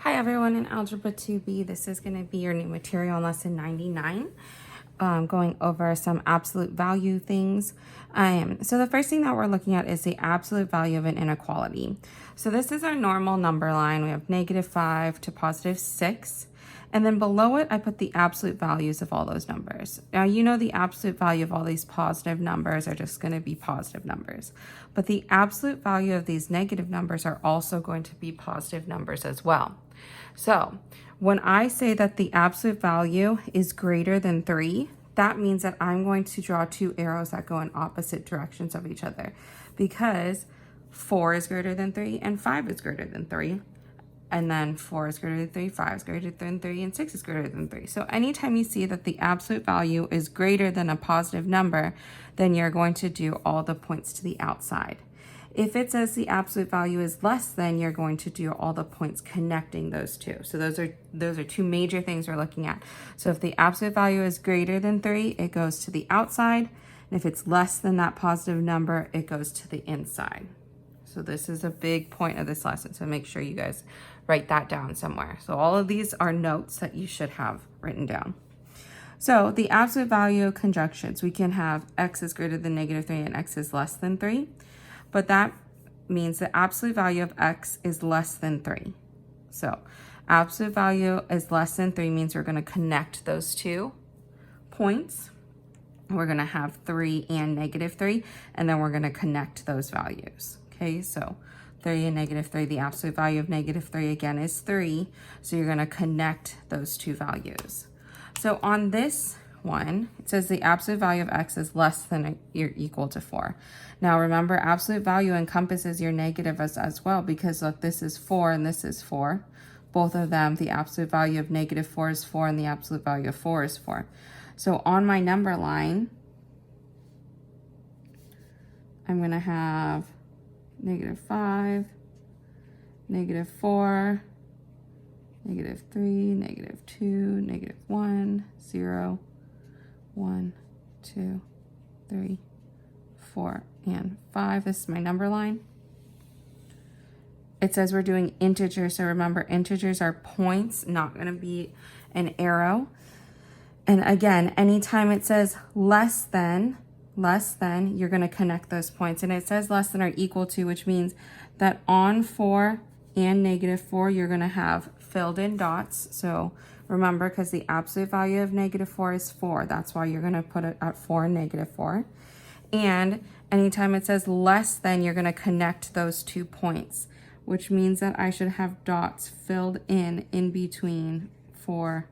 Hi everyone, in Algebra 2B, this is going to be your new material on lesson 99, going over some absolute value things. So the first thing that we're looking at is the absolute value of an inequality. So this is our normal number line. We have -5 to +6. And then below it, I put the absolute values of all those numbers. Now, you know the absolute value of all these positive numbers are just going to be positive numbers. But the absolute value of these negative numbers are also going to be positive numbers as well. So when I say that the absolute value is greater than 3, that means that I'm going to draw two arrows that go in opposite directions of each other, because 4 is greater than 3 and 5 is greater than 3. And then 4 is greater than 3, 5 is greater than 3, and 6 is greater than 3. So anytime you see that the absolute value is greater than a positive number, then you're going to do all the points to the outside. If it says the absolute value is less than, you're going to do all the points connecting those two. So those are two major things we're looking at. So if the absolute value is greater than 3, it goes to the outside. And if it's less than that positive number, it goes to the inside. So this is a big point of this lesson. So make sure you guys write that down somewhere. So all of these are notes that you should have written down. So the absolute value conjunctions, we can have x is greater than -3 and x is less than 3. But that means the absolute value of x is less than 3. So absolute value is less than 3 means we're going to connect those two points. We're going to have 3 and -3, and then we're going to connect those values. Okay, so 3 and -3, the absolute value of -3 again is 3. So you're going to connect those two values. So on this one, it says the absolute value of x is less than or equal to 4. Now remember, absolute value encompasses your negatives as well, because look, this is 4 and this is 4. Both of them, the absolute value of -4 is 4 and the absolute value of 4 is 4. So on my number line, I'm going to have -5, -4, -3, -2, -1, 0, 1, 2, 3, 4, and 5. This is my number line. It says we're doing integers, so remember, integers are points, not going to be an arrow. And again, anytime it says less than, you're going to connect those points. And it says less than or equal to, which means that on 4 and -4, you're going to have filled in dots. So remember, because the absolute value of -4 is 4, that's why you're going to put it at 4 and -4. And anytime it says less than, you're going to connect those 2 points, which means that I should have dots filled in between 4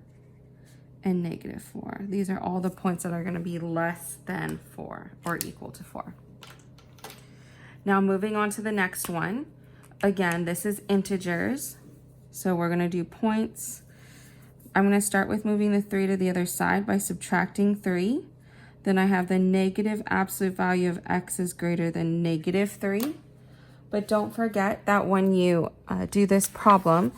and -4. These are all the points that are going to be less than 4 or equal to 4. Now moving on to the next one. Again, this is integers. So we're going to do points. I'm going to start with moving the 3 to the other side by subtracting 3. Then I have the negative absolute value of x is greater than -3. But don't forget that when you do this problem,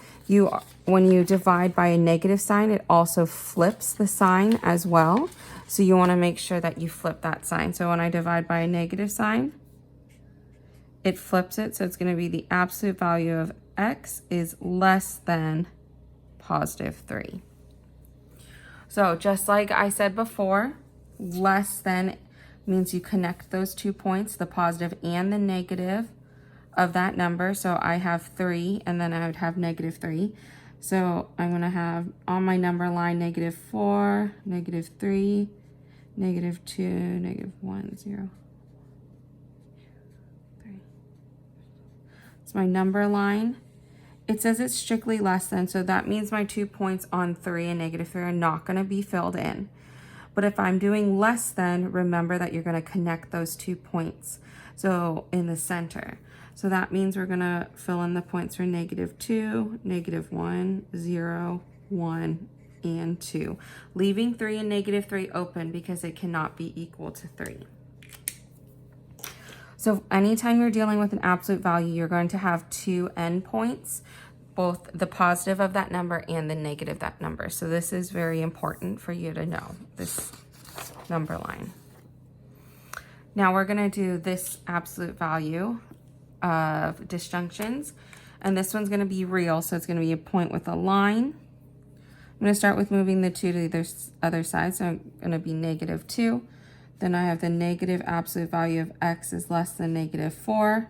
when you divide by a negative sign, it also flips the sign as well. So you want to make sure that you flip that sign. So when I divide by a negative sign, it flips it. So it's going to be the absolute value of x is less than +3. So just like I said before, less than means you connect those 2 points, the positive and the negative of that number. So I have 3, and then I would have -3. So I'm going to have on my number line -4, -3, -2, -1, 0, 3. It's my number line. It says it's strictly less than, so that means my 2 points on 3 and -3 are not going to be filled in. But if I'm doing less than, remember that you're going to connect those 2 points. So in the center. So that means we're going to fill in the points for -2, -1, 0, 1, and 2. Leaving 3 and -3 open because it cannot be equal to 3. So anytime you're dealing with an absolute value, you're going to have 2 endpoints, both the positive of that number and the negative of that number. So this is very important for you to know, this number line. Now we're going to do this absolute value of disjunctions. And this one's going to be real, so it's going to be a point with a line. I'm going to start with moving the 2 to the other side, so I'm going to be -2. Then I have the negative absolute value of x is less than -4.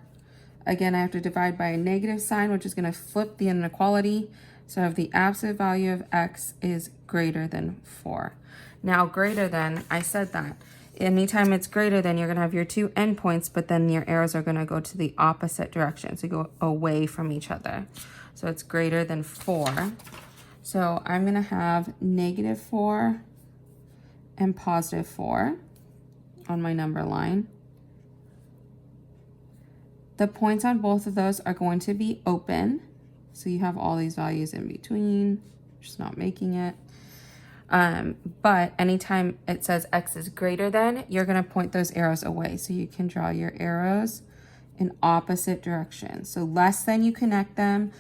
Again, I have to divide by a negative sign, which is going to flip the inequality. So I have the absolute value of x is greater than 4. Now, greater than, I said that. Anytime it's greater than, you're going to have your 2 endpoints, but then your arrows are going to go to the opposite direction. So you go away from each other. So it's greater than 4. So I'm going to have -4 and +4 on my number line. The points on both of those are going to be open. So you have all these values in between, just not making it. But anytime it says x is greater than, you're going to point those arrows away. So you can draw your arrows in opposite directions. So less than, you connect them.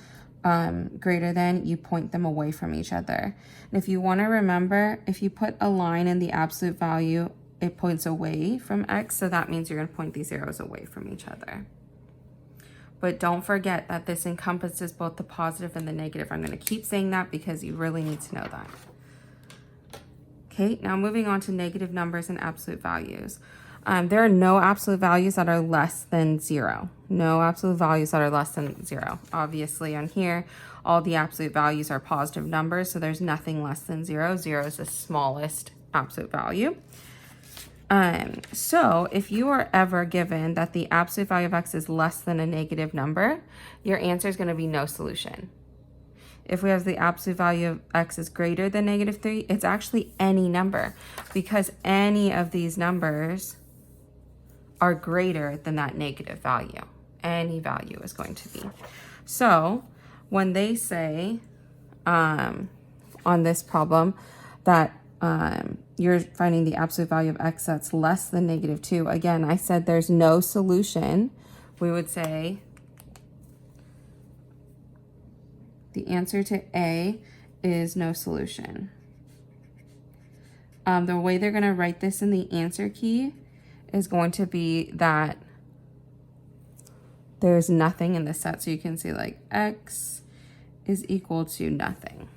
Greater than, you point them away from each other. And if you want to remember, if you put a line in the absolute value, it points away from x. So that means you're going to point these arrows away from each other. But don't forget that this encompasses both the positive and the negative. I'm going to keep saying that because you really need to know that. Okay, now moving on to negative numbers and absolute values. There are no absolute values that are less than 0. No absolute values that are less than 0. Obviously on here, all the absolute values are positive numbers, so there's nothing less than 0. 0 is the smallest absolute value. So if you are ever given that the absolute value of x is less than a negative number, your answer is going to be no solution. If we have the absolute value of x is greater than -3, it's actually any number, because any of these numbers are greater than that negative value. Any value is going to be. So when they say on this problem that you're finding the absolute value of x that's less than -2, again, I said there's no solution. We would say the answer to A is no solution. The way they're going to write this in the answer key is going to be that there's nothing in the set. So you can see like x is equal to nothing.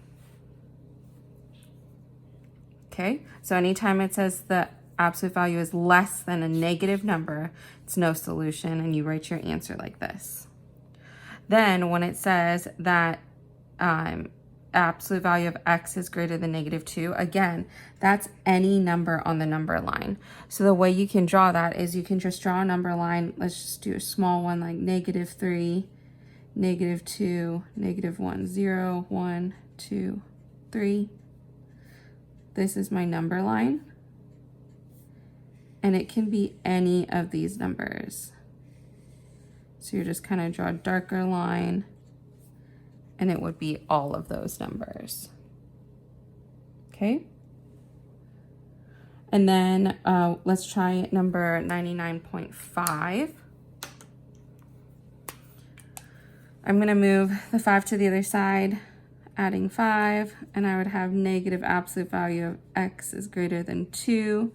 Okay, so anytime it says the absolute value is less than a negative number, it's no solution, and you write your answer like this. Then when it says that absolute value of x is greater than -2, again, that's any number on the number line. So the way you can draw that is you can just draw a number line. Let's just do a small one like -3, -2, -1, 0, 1, 2, 3. This is my number line. And it can be any of these numbers. So you're just kind of draw a darker line, and it would be all of those numbers. Okay? And then let's try number 99.5. I'm going to move the 5 to the other side, adding 5, and I would have negative absolute value of x is greater than 2.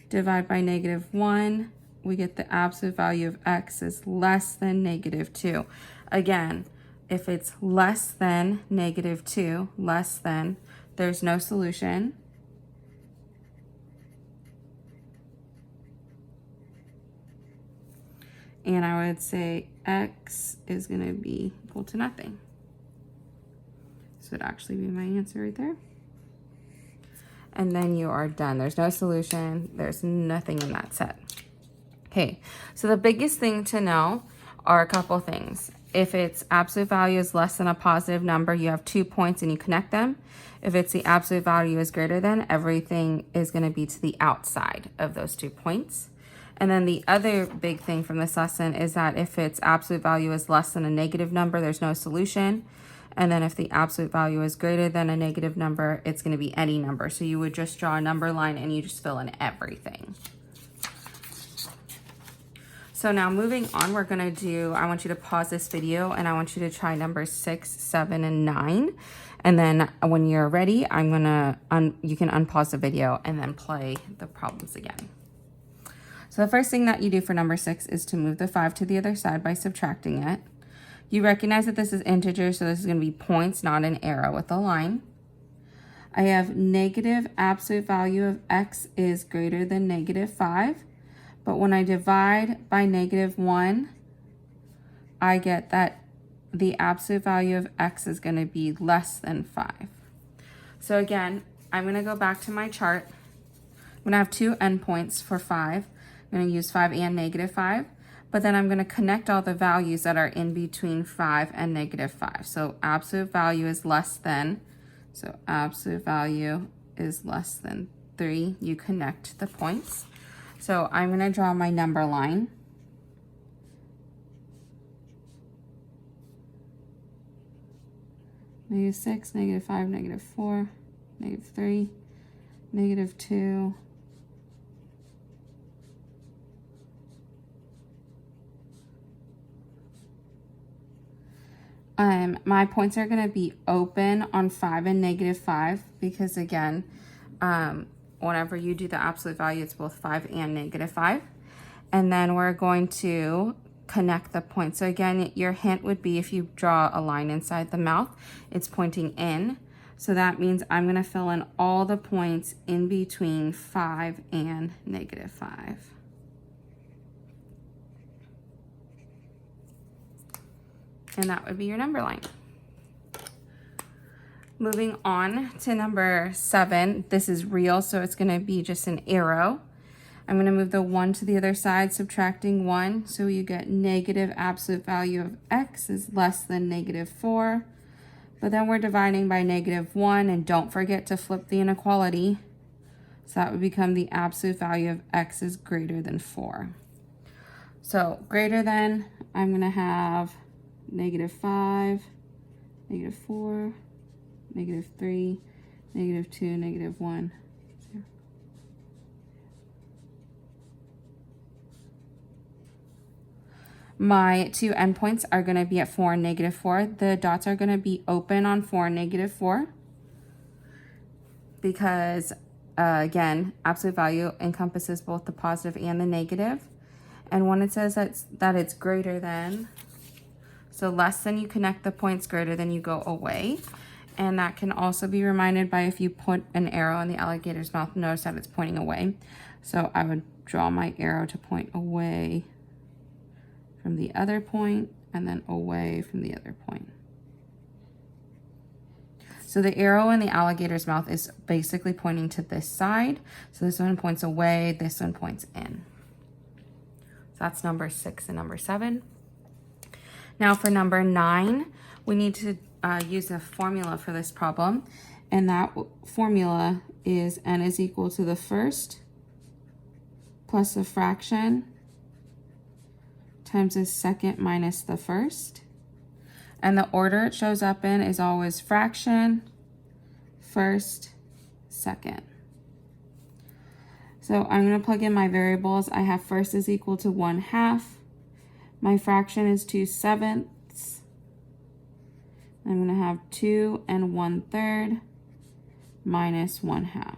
Divide by -1, we get the absolute value of x is less than -2. Again, if it's less than -2, less than, there's no solution. And I would say x is going to be equal to nothing. This would actually be my answer right there. And then you are done. There's no solution. There's nothing in that set. Okay, so the biggest thing to know are a couple things. If its absolute value is less than a positive number, you have 2 points and you connect them. If it's the absolute value is greater than, everything is going to be to the outside of those 2 points. And then the other big thing from this lesson is that if its absolute value is less than a negative number, there's no solution. And then if the absolute value is greater than a negative number, it's going to be any number. So you would just draw a number line and you just fill in everything. So now moving on, we're going to do, I want you to pause this video and I want you to try numbers 6, 7, and 9. And then when you're ready, I'm going to, you can unpause the video and then play the problems again. So the first thing that you do for number 6 is to move the 5 to the other side by subtracting it. You recognize that this is integer, so this is going to be points, not an arrow with a line. I have negative absolute value of x is greater than -5. But when I divide by -1, I get that the absolute value of x is going to be less than 5. So again, I'm going to go back to my chart. I'm going to have two endpoints for 5. I'm going to use 5 and -5. But then I'm going to connect all the values that are in between 5 and -5. So absolute value is less than, so absolute value is less than 3. You connect the points. So I'm going to draw my number line. -6, -5, -4, -3, -2, my points are going to be open on 5 and -5 because again, whenever you do the absolute value, it's both 5 and -5. And then we're going to connect the points. So again, your hint would be if you draw a line inside the mouth, it's pointing in. So that means I'm going to fill in all the points in between 5 and -5. And that would be your number line. Moving on to number 7, this is real, so it's going to be just an arrow. I'm going to move the 1 to the other side, subtracting 1, so you get negative absolute value of x is less than -4. But then we're dividing by -1, and don't forget to flip the inequality. So that would become the absolute value of x is greater than 4. So greater than, I'm going to have -5, -4, -3, -2, -1. My two endpoints are going to be at 4 and -4. The dots are going to be open on 4 and -4 because, again, absolute value encompasses both the positive and the negative. And when it says that it's greater than, so less than, you connect the points, greater than you go away. And that can also be reminded by if you put an arrow in the alligator's mouth, notice that it's pointing away. So I would draw my arrow to point away from the other point and then away from the other point. So the arrow in the alligator's mouth is basically pointing to this side. So this one points away, this one points in. So that's number 6 and number 7. Now for number 9, we need to use a formula for this problem. And that formula is n is equal to the first plus a fraction times the second minus the first. And the order it shows up in is always fraction, first, second. So I'm going to plug in my variables. I have first is equal to 1/2. My fraction is 2/7. I'm going to have 2 and 1/3 minus 1/2.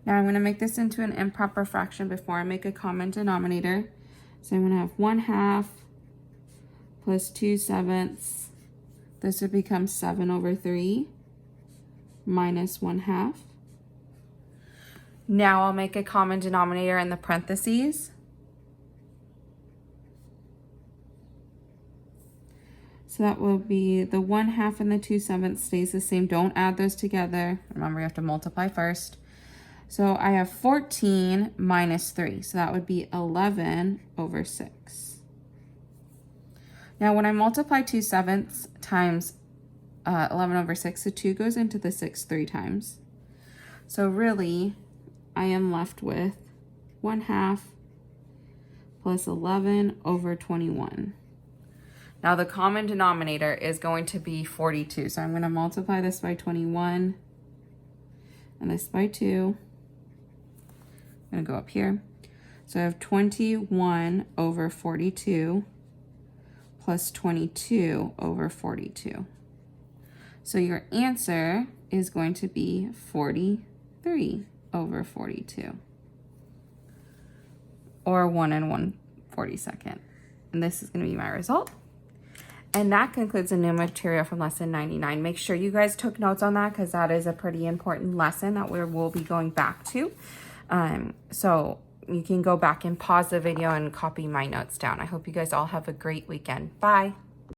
Now I'm going to make this into an improper fraction before I make a common denominator. So I'm going to have 1/2 plus 2/7. This would become 7/3 minus 1/2. Now I'll make a common denominator in the parentheses. So that will be the 1/2 and the 2/7 stays the same. Don't add those together. Remember, you have to multiply first. So I have 14 minus 3. So that would be 11/6. Now when I multiply 2/7 times 11/6, the 2 goes into the 6 3 times. So really, I am left with 1/2 plus 11/21. Now the common denominator is going to be 42. So I'm going to multiply this by 21 and this by 2. I'm going to go up here. So I have 21/42 plus 22/42. So your answer is going to be 43/42. Or 1 1/42. And this is going to be my result. And that concludes the new material from lesson 99. Make sure you guys took notes on that because that is a pretty important lesson that we'll be going back to. So you can go back and pause the video and copy my notes down. I hope you guys all have a great weekend. Bye.